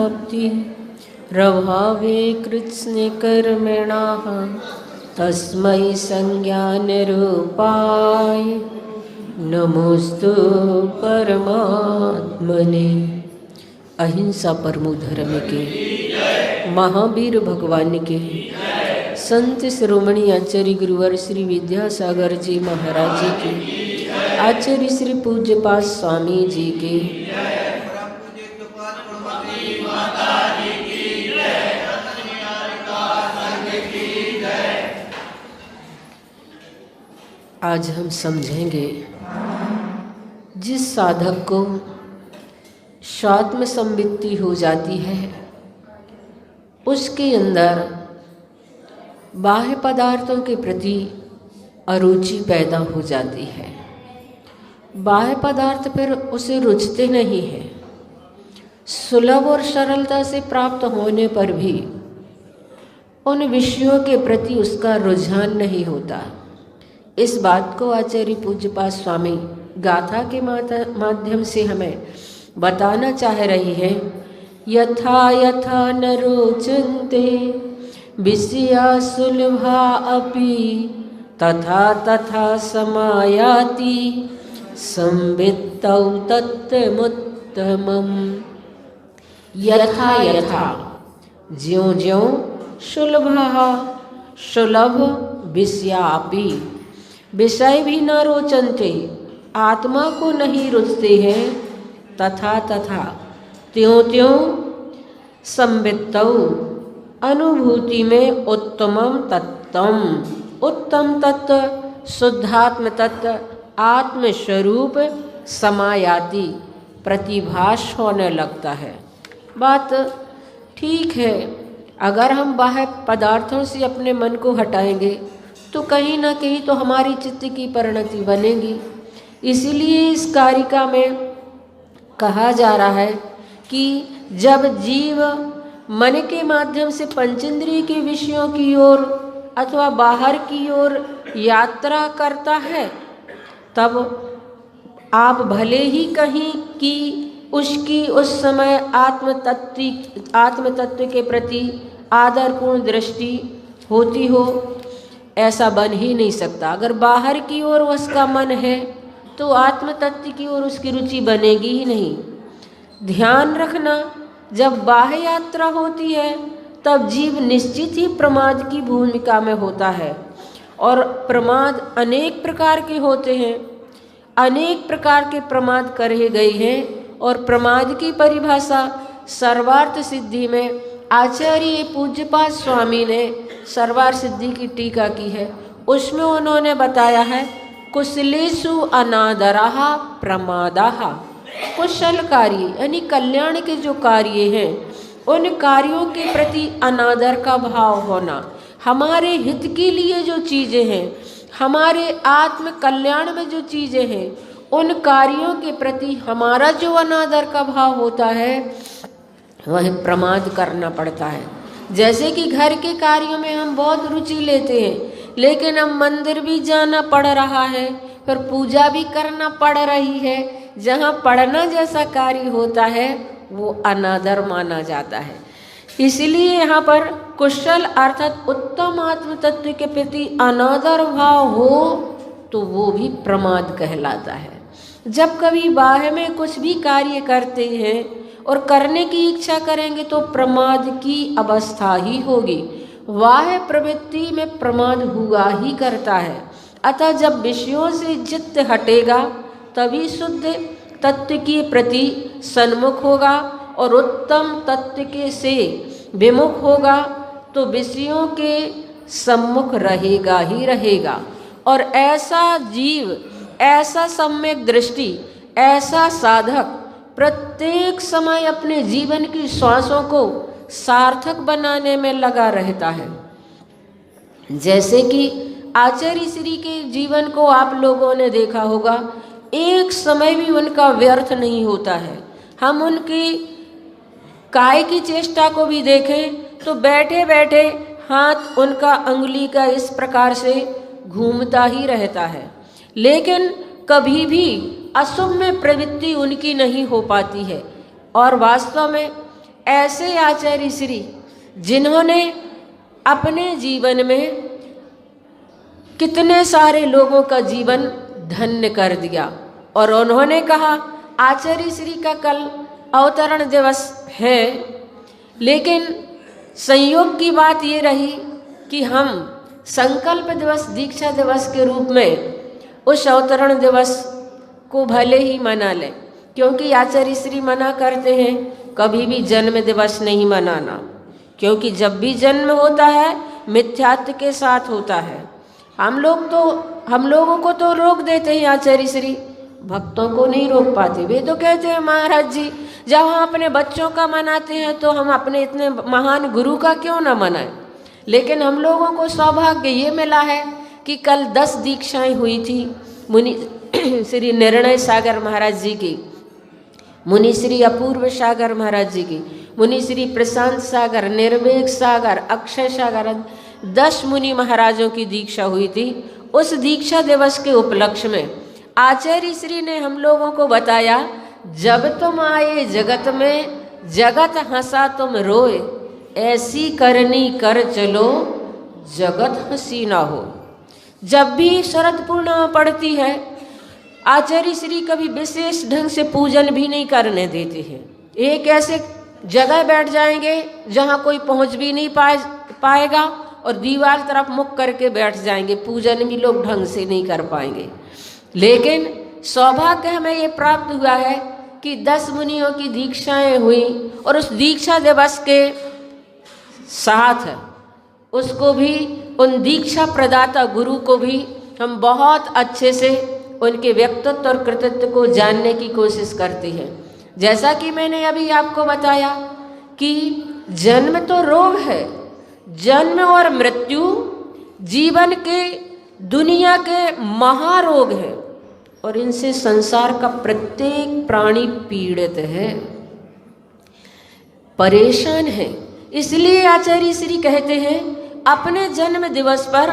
प्राप्ति प्रभावे कृत्स्ने कर्मणाः तस्मै संज्ञानरूपाय नमोस्तु परमात्मने। अहिंसा परमो धर्म के महावीर भगवान के संत शिरोमणि आचार्य गुरुवर श्री विद्यासागर जी महाराज जी के आचार्य श्री पूज्यपाद स्वामी जी के आज हम समझेंगे जिस साधक को स्वात्म संवित्ति हो जाती है उसके अंदर बाह्य पदार्थों के प्रति अरुचि पैदा हो जाती है। बाह्य पदार्थ फिर उसे रुचते नहीं है। सुलभ और सरलता से प्राप्त होने पर भी उन विषयों के प्रति उसका रुझान नहीं होता। इस बात को आचार्य पूज्यपाद स्वामी गाथा के माध्यम से हमें बताना चाह रही है। यथा यथा न रोचन्ते विषया सुलभा अपि तथा तथा समायाति संवित्तौ तत्तमुत्तमम्। यथा यथा ज्यों ज्यों सुलभ विषया अपि विषय भी न रोचन्ते आत्मा को नहीं रुचते हैं तथा तथा त्यों त्यों संवित्तौ अनुभूति में उत्तमम तत्तम उत्तम तत्व शुद्धात्म तत्व आत्मस्वरूप समायाति प्रतिभास होने लगता है। बात ठीक है, अगर हम बाह्य पदार्थों से अपने मन को हटाएंगे तो कहीं ना कहीं तो हमारी चित्त की परिणति बनेगी। इसीलिए इस कारिका में कहा जा रहा है कि जब जीव मन के माध्यम से पंचेंद्रिय के विषयों की ओर अथवा बाहर की ओर यात्रा करता है तब आप भले ही कहीं कि उसकी उस समय आत्म तत्व के प्रति आदरपूर्ण दृष्टि होती हो, ऐसा बन ही नहीं सकता। अगर बाहर की ओर उसका मन है तो आत्म तत्व की ओर उसकी रुचि बनेगी ही नहीं। ध्यान रखना, जब बाह्य यात्रा होती है तब जीव निश्चित ही प्रमाद की भूमिका में होता है। और प्रमाद अनेक प्रकार के होते हैं, अनेक प्रकार के प्रमाद करे गए हैं। और प्रमाद की परिभाषा सर्वार्थ सिद्धि में आचार्य पूज्यपाद स्वामी ने सर्वार्थ सिद्धि की टीका की है। उसमें उन्होंने बताया है कुशलेषु अनादरः प्रमादः। कुशल कार्य यानी कल्याण के जो कार्य हैं उन कार्यों के प्रति अनादर का भाव होना, हमारे हित के लिए जो चीज़ें हैं, हमारे आत्म कल्याण में जो चीज़ें हैं उन कार्यों के प्रति हमारा जो अनादर का भाव होता है वह प्रमाद करना पड़ता है। जैसे कि घर के कार्यों में हम बहुत रुचि लेते हैं, लेकिन अब मंदिर भी जाना पड़ रहा है, फिर पूजा भी करना पड़ रही है, जहाँ पढ़ना जैसा कार्य होता है वो अनादर माना जाता है। इसलिए यहाँ पर कुशल अर्थात उत्तम आत्म तत्व के प्रति अनादर भाव हो तो वो भी प्रमाद कहलाता है। जब कभी बाह्य में कुछ भी कार्य करते हैं और करने की इच्छा करेंगे तो प्रमाद की अवस्था ही होगी। बाह्य प्रवृत्ति में प्रमाद हुआ ही करता है। अतः जब विषयों से चित्त हटेगा तभी शुद्ध तत्व के प्रति सन्मुख होगा और उत्तम तत्व के से विमुख होगा तो विषयों के सम्मुख रहेगा ही रहेगा। और ऐसा जीव, ऐसा सम्यक दृष्टि, ऐसा साधक प्रत्येक समय अपने जीवन की श्वासों को सार्थक बनाने में लगा रहता है। जैसे कि आचार्य श्री के जीवन को आप लोगों ने देखा होगा, एक समय भी उनका व्यर्थ नहीं होता है। हम उनकी काय की चेष्टा को भी देखें तो बैठे बैठे हाथ उनका अंगुली का इस प्रकार से घूमता ही रहता है, लेकिन कभी भी अशुभ में प्रवृत्ति उनकी नहीं हो पाती है। और वास्तव में ऐसे आचार्य श्री जिन्होंने अपने जीवन में कितने सारे लोगों का जीवन धन्य कर दिया, और उन्होंने कहा आचार्य श्री का कल अवतरण दिवस है, लेकिन संयोग की बात ये रही कि हम संकल्प दिवस, दीक्षा दिवस के रूप में उस अवतरण दिवस को भले ही मना लें, क्योंकि आचार्य श्री मना करते हैं कभी भी जन्म दिवस नहीं मनाना, क्योंकि जब भी जन्म होता है मिथ्यात्व के साथ होता है। हम लोगों को तो रोक देते हैं आचार्य श्री, भक्तों को नहीं रोक पाते। वे तो कहते हैं महाराज जी जब हम अपने बच्चों का मनाते हैं तो हम अपने इतने महान गुरु का क्यों ना मनाएं। लेकिन हम लोगों को सौभाग्य ये मिला है कि कल 10 दीक्षाएं हुई थी मुनि श्री निर्णय सागर महाराज जी की, मुनि श्री अपूर्व सागर महाराज जी की, मुनि श्री प्रशांत सागर, निर्वेक सागर, अक्षय सागर, 10 मुनि महाराजों की दीक्षा हुई थी। उस दीक्षा दिवस के उपलक्ष्य में आचार्य श्री ने हम लोगों को बताया, जब तुम आए जगत में जगत हंसा तुम रोए, ऐसी करनी कर चलो जगत हंसी ना हो। जब भी शरद पूर्णिमा पड़ती है आचार्य श्री कभी विशेष ढंग से पूजन भी नहीं करने देते हैं। एक ऐसे जगह बैठ जाएंगे जहाँ कोई पहुँच भी नहीं पाएगा और दीवार तरफ मुख करके बैठ जाएंगे, पूजन भी लोग ढंग से नहीं कर पाएंगे। लेकिन सौभाग्य हमें ये प्राप्त हुआ है कि 10 मुनियों की दीक्षाएं हुई, और उस दीक्षा दिवस के साथ उसको भी, उन दीक्षा प्रदाता गुरु को भी हम बहुत अच्छे से उनके व्यक्तित्व और कृतित्व को जानने की कोशिश करते हैं। जैसा कि मैंने अभी आपको बताया कि जन्म तो रोग है, जन्म और मृत्यु जीवन के, दुनिया के महारोग है, और इनसे संसार का प्रत्येक प्राणी पीड़ित है, परेशान है। इसलिए आचार्य श्री कहते हैं अपने जन्म दिवस पर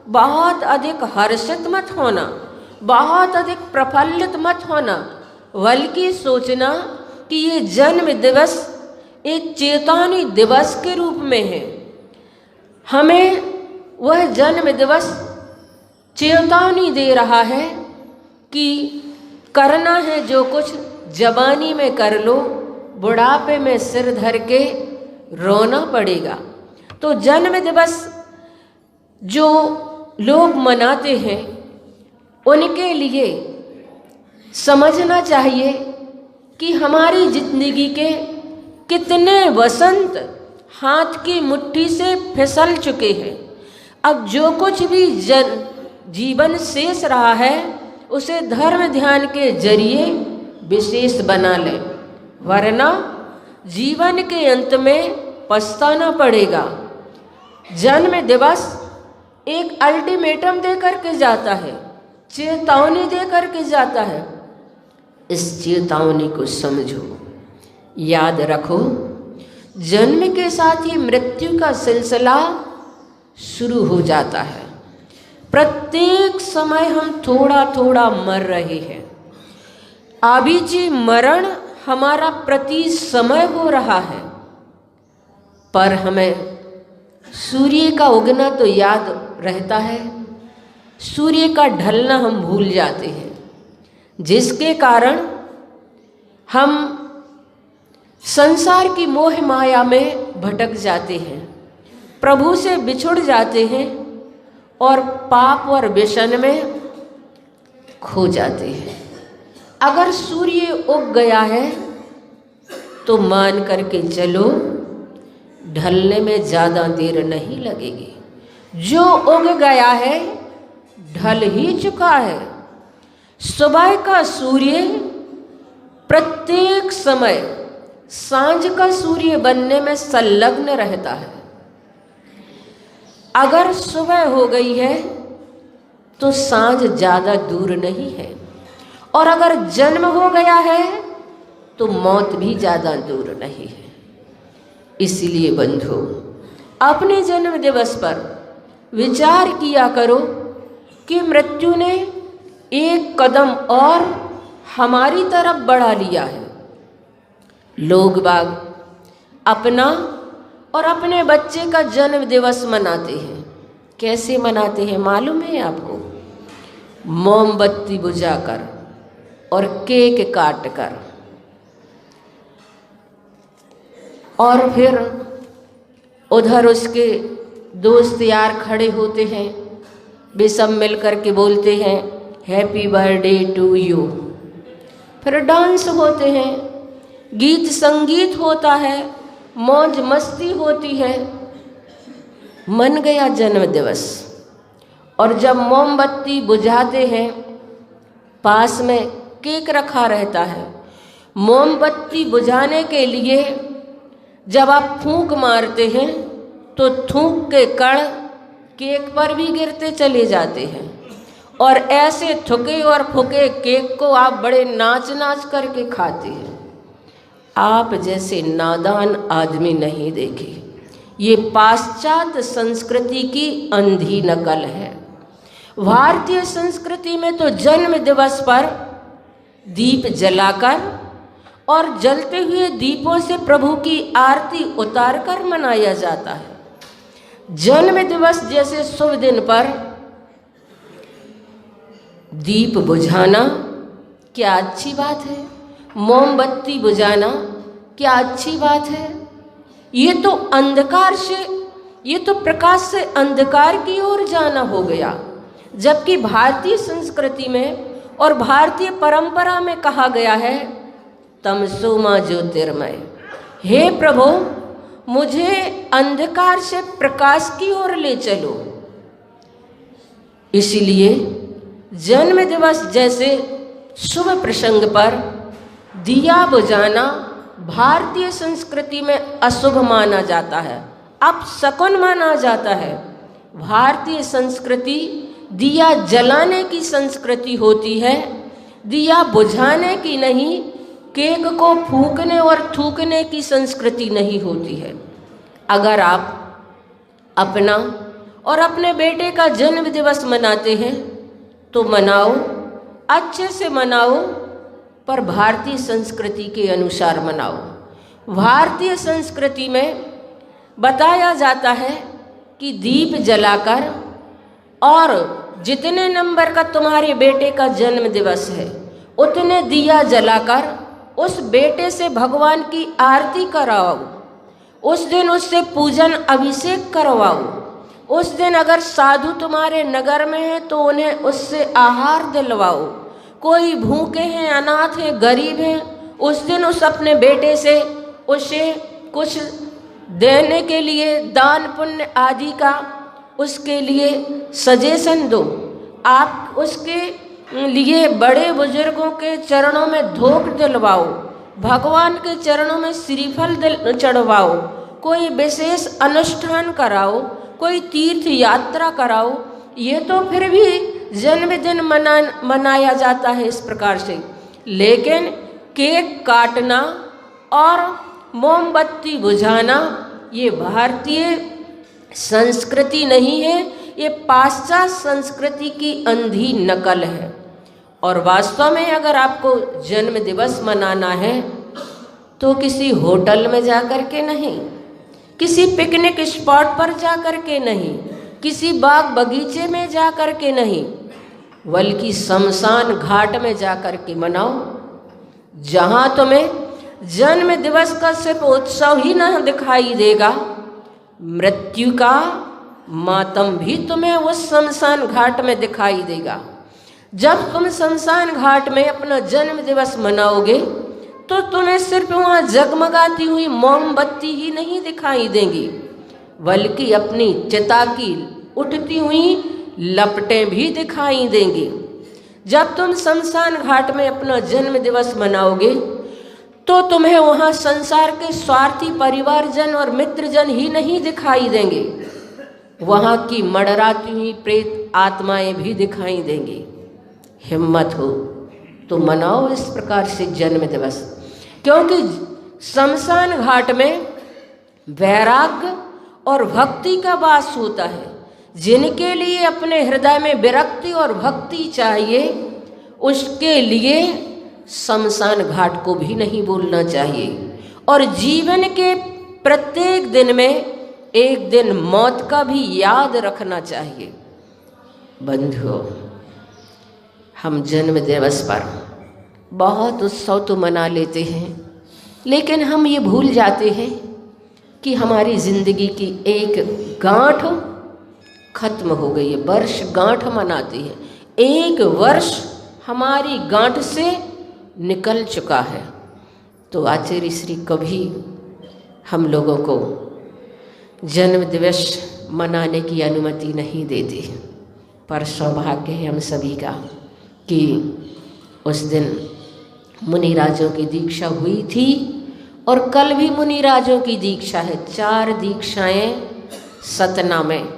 बहुत अधिक हर्षित मत होना, बहुत अधिक प्रफुल्लित मत होना, बल्कि सोचना कि ये जन्म दिवस एक चेतावनी दिवस के रूप में है। हमें वह जन्म दिवस चेतावनी दे रहा है कि करना है जो कुछ जवानी में कर लो, बुढ़ापे में सिर धर के रोना पड़ेगा। तो जन्म दिवस जो लोग मनाते हैं उनके लिए समझना चाहिए कि हमारी जिंदगी के कितने वसंत हाथ की मुट्ठी से फिसल चुके हैं। अब जो कुछ भी जीवन शेष रहा है उसे धर्म ध्यान के जरिए विशेष बना लें, वरना जीवन के अंत में पछताना पड़ेगा। जन्म दिवस एक अल्टीमेटम दे करके जाता है, चेतावनी दे करके जाता है। इस चेतावनी को समझो, याद रखो, जन्म के साथ ही मृत्यु का सिलसिला शुरू हो जाता है। प्रत्येक समय हम थोड़ा थोड़ा मर रहे हैं। अभी जी मरण हमारा प्रति समय हो रहा है, पर हमें सूर्य का उगना तो याद रहता है, सूर्य का ढलना हम भूल जाते हैं, जिसके कारण हम संसार की मोह माया में भटक जाते हैं, प्रभु से बिछुड़ जाते हैं और पाप और व्यसन में खो जाते हैं। अगर सूर्य उग गया है तो मान करके चलो ढलने में ज़्यादा देर नहीं लगेगी। जो उग गया है ढल ही चुका है। सुबह का सूर्य प्रत्येक समय सांझ का सूर्य बनने में संलग्न रहता है। अगर सुबह हो गई है तो सांझ ज़्यादा दूर नहीं है, और अगर जन्म हो गया है तो मौत भी ज़्यादा दूर नहीं है। इसलिए बंधु, अपने जन्म दिवस पर विचार किया करो कि मृत्यु ने एक कदम और हमारी तरफ बढ़ा लिया है। लोग बाग अपना और अपने बच्चे का जन्म दिवस मनाते हैं। कैसे मनाते हैं मालूम है आपको? मोमबत्ती बुझाकर और केक काटकर, और फिर उधर उसके दोस्त यार खड़े होते हैं, वे सब मिलकर के बोलते हैं हैप्पी बर्थडे टू यू। फिर डांस होते हैं, गीत संगीत होता है, मौज मस्ती होती है, मन गया जन्म दिवस। और जब मोमबत्ती बुझाते हैं, पास में केक रखा रहता है। मोमबत्ती बुझाने के लिए जब आप फूंक मारते हैं तो थूक के कण केक पर भी गिरते चले जाते हैं, और ऐसे थुके और फुके केक को आप बड़े नाच नाच करके खाते हैं। आप जैसे नादान आदमी नहीं देखे। ये पाश्चात्य संस्कृति की अंधी नकल है। भारतीय संस्कृति में तो जन्म दिवस पर दीप जलाकर और जलते हुए दीपों से प्रभु की आरती उतारकर मनाया जाता है। जन्म दिवस जैसे शुभ दिन पर दीप बुझाना क्या अच्छी बात है? मोमबत्ती बुझाना क्या अच्छी बात है? ये तो अंधकार से, ये तो प्रकाश से अंधकार की ओर जाना हो गया। जबकि भारतीय संस्कृति में और भारतीय परंपरा में कहा गया है तमसो मा ज्योतिर्मय। हे प्रभु, मुझे अंधकार से प्रकाश की ओर ले चलो। इसलिए जन्म दिवस जैसे शुभ प्रसंग पर दिया बुझाना भारतीय संस्कृति में अशुभ माना जाता है, अपशकुन माना जाता है। भारतीय संस्कृति दिया जलाने की संस्कृति होती है, दिया बुझाने की नहीं, केक को फूंकने और थूकने की संस्कृति नहीं होती है। अगर आप अपना और अपने बेटे का जन्म दिवस मनाते हैं तो मनाओ, अच्छे से मनाओ, पर भारतीय संस्कृति के अनुसार मनाओ। भारतीय संस्कृति में बताया जाता है कि दीप जलाकर और जितने नंबर का तुम्हारे बेटे का जन्म दिवस है उतने दिया जलाकर उस बेटे से भगवान की आरती कराओ। उस दिन उससे पूजन अभिषेक करवाओ। उस दिन अगर साधु तुम्हारे नगर में है तो उन्हें उससे आहार दिलवाओ। कोई भूखे हैं, अनाथ हैं, गरीब हैं, उस दिन उस अपने बेटे से उसे कुछ देने के लिए दान पुण्य आदि का उसके लिए सजेशन दो। आप उसके लिए बड़े बुजुर्गों के चरणों में धोख दिलवाओ, भगवान के चरणों में श्रीफल चढ़वाओ, कोई विशेष अनुष्ठान कराओ, कोई तीर्थ यात्रा कराओ। ये तो फिर भी जन्मदिन मनाया जाता है इस प्रकार से। लेकिन केक काटना और मोमबत्ती बुझाना ये भारतीय संस्कृति नहीं है, ये पाश्चात्य संस्कृति की अंधी नकल है। और वास्तव में अगर आपको जन्म दिवस मनाना है तो किसी होटल में जाकर के नहीं, किसी पिकनिक स्पॉट पर जाकर के नहीं, किसी बाग बगीचे में जाकर के नहीं, बल्कि शमशान घाट में जाकर के मनाओ, जहाँ तुम्हें जन्म दिवस का सिर्फ उत्सव ही न दिखाई देगा, मृत्यु का मातम भी तुम्हें उस शमशान घाट में दिखाई देगा। जब तुम शमशान घाट में अपना जन्म दिवस मनाओगे तो तुम्हें सिर्फ वहाँ जगमगाती हुई मोमबत्ती ही नहीं दिखाई देंगी, बल्कि अपनी चिता की उठती हुई लपटें भी दिखाई देंगी। जब तुम शमशान घाट में अपना जन्म दिवस मनाओगे तो तुम्हें वहाँ संसार के स्वार्थी परिवारजन और मित्रजन ही नहीं दिखाई देंगे, वहाँ की मडराती हुई प्रेत आत्माएं भी दिखाई देंगी। हिम्मत हो तो मनाओ इस प्रकार से जन्म दिवस, क्योंकि शमशान घाट में वैराग्य और भक्ति का वास होता है। जिनके लिए अपने हृदय में विरक्ति और भक्ति चाहिए, उसके लिए शमशान घाट को भी नहीं बोलना चाहिए। और जीवन के प्रत्येक दिन में एक दिन मौत का भी याद रखना चाहिए। बंधुओं, हम जन्म दिवस पर बहुत उत्सव तो मना लेते हैं, लेकिन हम ये भूल जाते हैं कि हमारी जिंदगी की एक गांठ खत्म हो गई है। वर्ष गांठ मनाती है, एक वर्ष हमारी गांठ से निकल चुका है। तो आचार्य श्री कभी हम लोगों को जन्म दिवस मनाने की अनुमति नहीं देते। पर सौभाग्य है हम सभी का कि उस दिन मुनिराजों की दीक्षा हुई थी और कल भी मुनिराजों की दीक्षा है। 4 दीक्षाएं सतना में,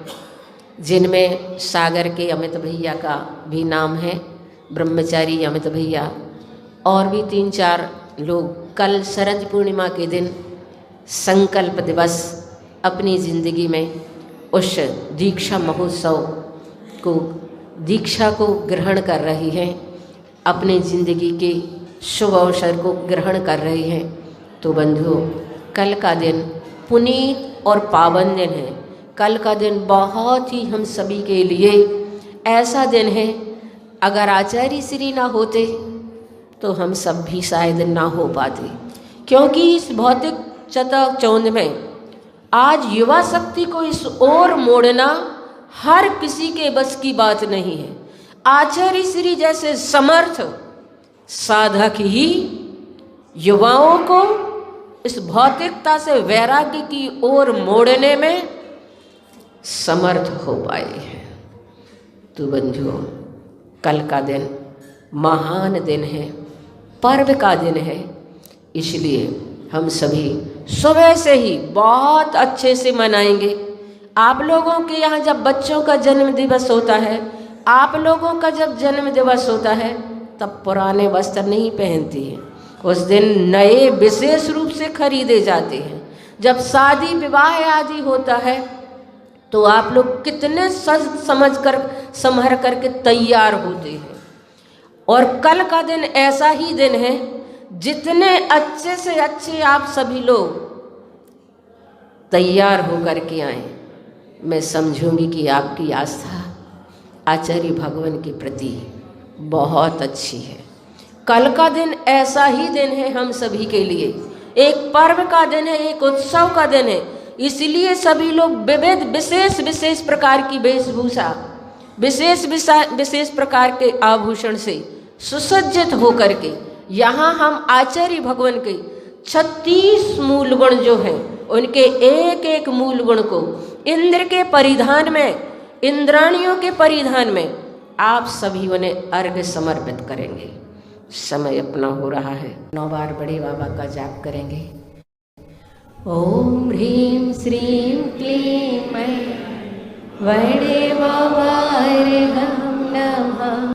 जिनमें सागर के अमित भैया का भी नाम है, ब्रह्मचारी अमित भैया, और भी 3-4 लोग कल शरद पूर्णिमा के दिन संकल्प दिवस अपनी ज़िंदगी में उस दीक्षा महोत्सव को, दीक्षा को ग्रहण कर रही हैं, अपनी ज़िंदगी के शुभ अवसर को ग्रहण कर रही हैं। तो बंधुओं, कल का दिन पुनीत और पावन दिन है। कल का दिन बहुत ही हम सभी के लिए ऐसा दिन है, अगर आचार्य श्री ना होते तो हम सब भी शायद ना हो पाते, क्योंकि इस भौतिक चकाचौंध में आज युवा शक्ति को इस ओर मोड़ना हर किसी के बस की बात नहीं है। आचार्य श्री जैसे समर्थ साधक ही युवाओं को इस भौतिकता से वैराग्य की ओर मोड़ने में समर्थ हो पाए हैं। तो बंधुओं, कल का दिन महान दिन है, पर्व का दिन है, इसलिए हम सभी सुबह से ही बहुत अच्छे से मनाएंगे। आप लोगों के यहाँ जब बच्चों का जन्म दिवस होता है, आप लोगों का जब जन्म दिवस होता है, तब पुराने वस्त्र नहीं पहनती हैं। उस दिन नए विशेष रूप से खरीदे जाते हैं। जब शादी विवाह आदि होता है तो आप लोग कितने सज समझ कर संभर करके तैयार होते हैं। और कल का दिन ऐसा ही दिन है, जितने अच्छे से अच्छे आप सभी लोग तैयार होकर के आए, मैं समझूंगी कि आपकी आस्था आचार्य भगवान के प्रति बहुत अच्छी है। कल का दिन ऐसा ही दिन है हम सभी के लिए, एक पर्व का दिन है, एक उत्सव का दिन है। इसलिए सभी लोग विविध विशेष प्रकार की वेशभूषा, विशेष प्रकार के आभूषण से सुसज्जित होकर के यहाँ हम आचार्य भगवान के 36 मूल गुण जो हैं, उनके एक एक मूल गुण को इंद्र के परिधान में, इंद्राणियों के परिधान में आप सभी उन्हें अर्घ्य समर्पित करेंगे। समय अपना हो रहा है, 9 बार बड़े बाबा का जाप करेंगे। ओम ह्रीं श्रीं क्लीं मैं बड़े बाबा नमः।